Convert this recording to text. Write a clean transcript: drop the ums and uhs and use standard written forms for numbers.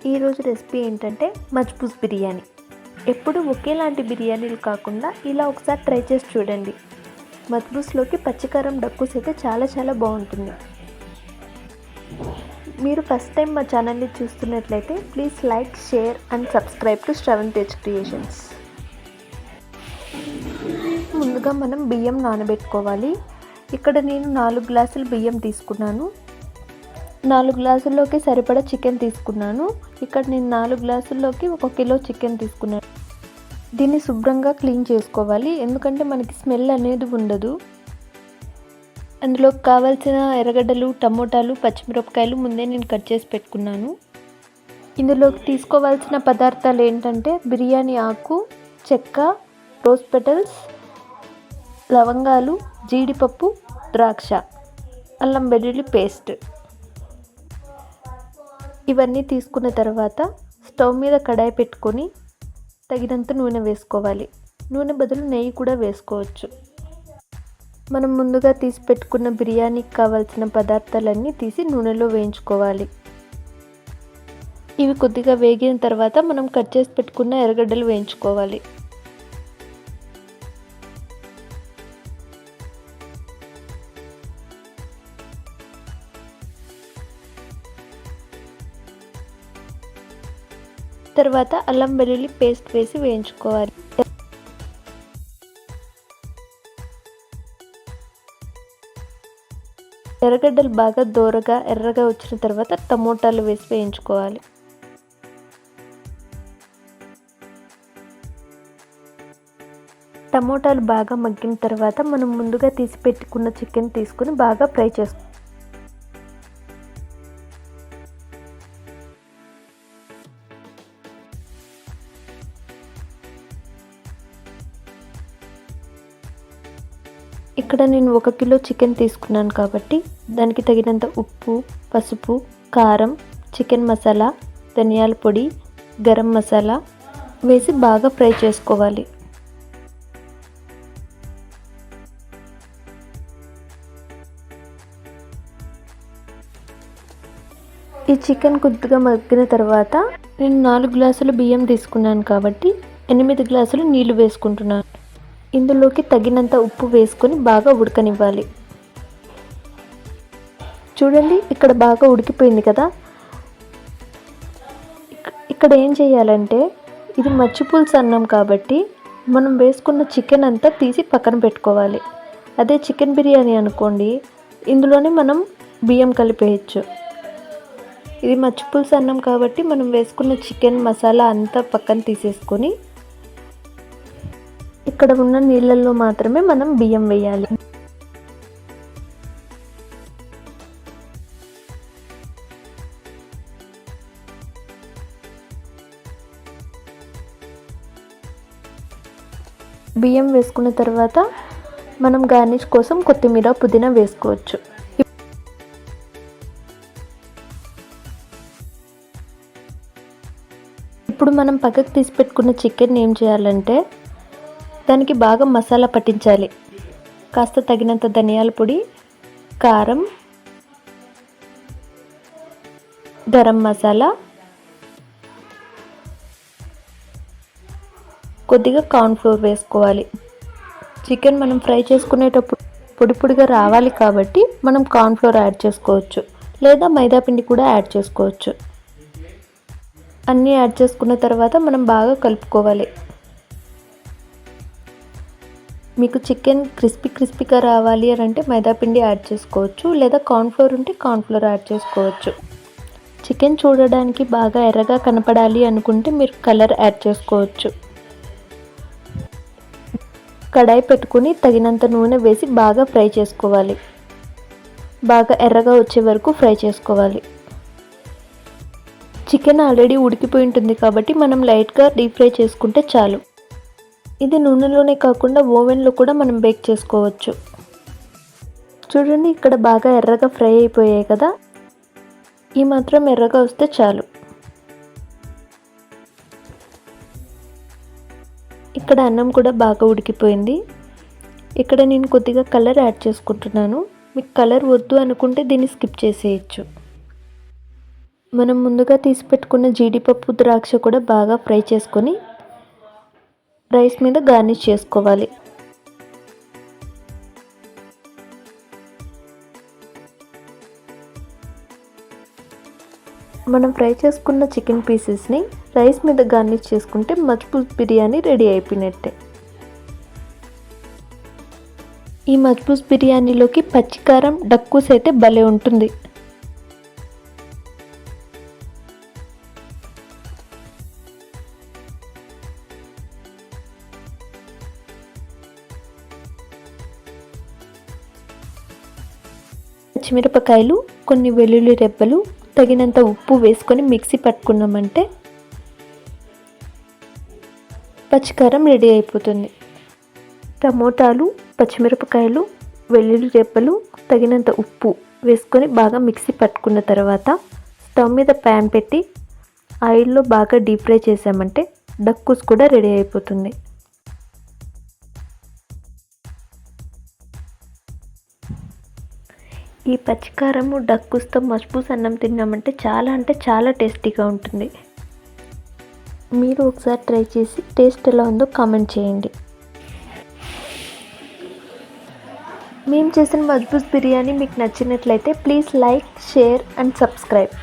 ఈరోజు రెసిపీ ఏంటంటే మజ్బూస్ బిర్యానీ. ఎప్పుడు ఒకేలాంటి బిర్యానీలు కాకుండా ఇలా ఒకసారి ట్రై చేసి చూడండి. మజ్బూస్లోకి పచ్చికారం డక్కూస్ అయితే చాలా బాగుంటుంది. మీరు ఫస్ట్ టైం మా ఛానల్ని చూస్తున్నట్లయితే please like, share and subscribe to Shravan Tej creations. ముందుగా మనం బియ్యం నానబెట్టుకోవాలి. ఇక్కడ నేను 4 గ్లాసులు బియ్యం తీసుకున్నాను. 4 గ్లాసుల్లోకి సరిపడా చికెన్ తీసుకున్నాను. ఇక్కడ నేను 4 గ్లాసుల్లోకి 1 కిలో చికెన్ తీసుకున్నాను. దీన్ని శుభ్రంగా క్లీన్ చేసుకోవాలి, ఎందుకంటే మనకి స్మెల్ అనేది ఉండదు. అందులోకి కావాల్సిన ఎర్రగడ్డలు, టమోటాలు, పచ్చిమిరపకాయలు ముందే నేను కట్ చేసి పెట్టుకున్నాను. ఇందులోకి తీసుకోవాల్సిన పదార్థాలు ఏంటంటే బిర్యానీ ఆకు, చెక్క, రోజ్ పెటల్స్, లవంగాలు, జీడిపప్పు, ద్రాక్ష, అల్లం వెల్లుల్లి పేస్ట్. ఇవన్నీ తీసుకున్న తర్వాత స్టవ్ మీద కడాయి పెట్టుకొని తగినంత నూనె వేసుకోవాలి. నూనె బదులు నెయ్యి కూడా వేసుకోవచ్చు. మనం ముందుగా తీసి పెట్టుకున్న బిర్యానీకి కావాల్సిన పదార్థాలన్నీ తీసి నూనెలో వేయించుకోవాలి. ఇవి కొద్దిగా వేగిన తర్వాత మనం కట్ చేసి పెట్టుకున్న ఎర్రగడ్డలు వేయించుకోవాలి. తర్వాత అల్లం వెల్లుల్లి పేస్ట్ వేసి వేయించుకోవాలి. ఎర్రగడ్డలు బాగా దోరగా ఎర్రగా వచ్చిన తర్వాత టమోటాలు వేసి వేయించుకోవాలి. టమోటాలు బాగా మగ్గిన తర్వాత మనం ముందుగా తీసి పెట్టుకున్న చికెన్ తీసుకుని బాగా ఫ్రై చేసుకోవాలి. ఇక్కడ నేను 1 కిలో చికెన్ తీసుకున్నాను కాబట్టి దానికి తగినంత ఉప్పు, పసుపు, కారం, చికెన్ మసాలా, ధనియాల పొడి, గరం మసాలా వేసి బాగా ఫ్రై చేసుకోవాలి. ఈ చికెన్ కొద్దిగా మగ్గిన తర్వాత నేను 4 గ్లాసులు బియ్యం తీసుకున్నాను కాబట్టి 8 గ్లాసులు నీళ్లు వేసుకుంటున్నాను. ఇందులోకి తగినంత ఉప్పు వేసుకొని బాగా ఉడకనివ్వాలి. చూడండి, ఇక్కడ బాగా ఉడికిపోయింది కదా. ఇక్కడ ఏం చేయాలంటే, ఇది మచ్చి పులుసు అన్నం కాబట్టి మనం వేసుకున్న చికెన్ అంతా తీసి పక్కన పెట్టుకోవాలి. అదే చికెన్ బిర్యానీ అనుకోండి, ఇందులోనే మనం బియ్యం కలిపేయచ్చు. ఇది మచ్చి పులుసు అన్నం కాబట్టి మనం వేసుకున్న చికెన్ మసాలా అంతా పక్కన తీసేసుకొని ఇక్కడ ఉన్న నీళ్ళల్లో మాత్రమే మనం బియ్యం వేయాలి. బియ్యం వేసుకున్న తర్వాత మనం గార్నిష్ కోసం కొత్తిమీర, పుదీనా వేసుకోవచ్చు. ఇప్పుడు మనం పక్కకు తీసి పెట్టుకున్న చికెన్ ఏం చేయాలంటే దానికి బాగా మసాలా పట్టించాలి. కాస్త తగినంత ధనియాల పొడి, కారం, గరం మసాలా, కొద్దిగా కార్న్ఫ్లోర్ వేసుకోవాలి. చికెన్ మనం ఫ్రై చేసుకునేటప్పుడు పొడి పొడిగా రావాలి కాబట్టి మనం కార్న్ఫ్లోర్ యాడ్ చేసుకోవచ్చు, లేదా మైదా పిండి కూడా యాడ్ చేసుకోవచ్చు. అన్నీ యాడ్ చేసుకున్న తర్వాత మనం బాగా కలుపుకోవాలి. మీకు చికెన్ క్రిస్పీగా రావాలి అని అంటే మైదాపిండి యాడ్ చేసుకోవచ్చు, లేదా కార్న్ఫ్లోర్ ఉంటే కార్న్ఫ్లోర్ యాడ్ చేసుకోవచ్చు. చికెన్ చూడడానికి బాగా ఎర్రగా కనపడాలి అనుకుంటే మీరు కలర్ యాడ్ చేసుకోవచ్చు. కడాయి పెట్టుకుని తగినంత నూనె వేసి బాగా ఫ్రై చేసుకోవాలి. బాగా ఎర్రగా వచ్చే వరకు ఫ్రై చేసుకోవాలి. చికెన్ ఆల్రెడీ ఉడికిపోయి ఉంటుంది కాబట్టి మనం లైట్గా డీప్ ఫ్రై చేసుకుంటే చాలు. ఇది నూనెలోనే కాకుండా ఓవెన్లో కూడా మనం బేక్ చేసుకోవచ్చు. చూడండి, ఇక్కడ బాగా ఎర్రగా ఫ్రై అయిపోయాయి కదా. ఈ మాత్రం ఎర్రగా వస్తే చాలు. ఇక్కడ అన్నం కూడా బాగా ఉడికిపోయింది. ఇక్కడ నేను కొద్దిగా కలర్ యాడ్ చేసుకుంటున్నాను. మీకు కలర్ వద్దు అనుకుంటే దీన్ని స్కిప్ చేసేయచ్చు. మనం ముందుగా తీసి పెట్టుకున్న జీడిపప్పు ద్రాక్ష కూడా బాగా ఫ్రై చేసుకొని రైస్ మీద గార్నిష్ చేసుకోవాలి. మనం ఫ్రై చేసుకున్న చికెన్ పీసెస్ని రైస్ మీద గార్నిష్ చేసుకుంటే మజ్బూస్ బిర్యానీ రెడీ అయిపోయినట్టే. ఈ మజ్బూస్ బిర్యానీలోకి పచ్చికారం డక్కూస్ అయితే భలే ఉంటుంది. పచ్చిమిరపకాయలు, కొన్ని వెల్లుల్లి రెబ్బలు, తగినంత ఉప్పు వేసుకొని మిక్సీ పట్టుకున్నామంటే పచ్చికారం రెడీ అయిపోతుంది. టమోటాలు, పచ్చిమిరపకాయలు, వెల్లుల్లి రెబ్బలు, తగినంత ఉప్పు వేసుకొని బాగా మిక్సీ పట్టుకున్న తర్వాత స్టవ్ మీద ప్యాన్ పెట్టి ఆయిల్లో బాగా డీప్ ఫ్రై చేసామంటే డక్కూస్ కూడా రెడీ అయిపోతుంది. ఈ పచ్చికారము డక్కూస్తో మజ్బూస్ అన్నం తిన్నామంటే చాలా అంటే చాలా టేస్టీగా ఉంటుంది. మీరు ఒకసారి ట్రై చేసి టేస్ట్ ఎలా ఉందో కామెంట్ చేయండి. మేము చేసిన మజ్బూస్ బిర్యానీ మీకు నచ్చినట్లయితే please like, share and subscribe.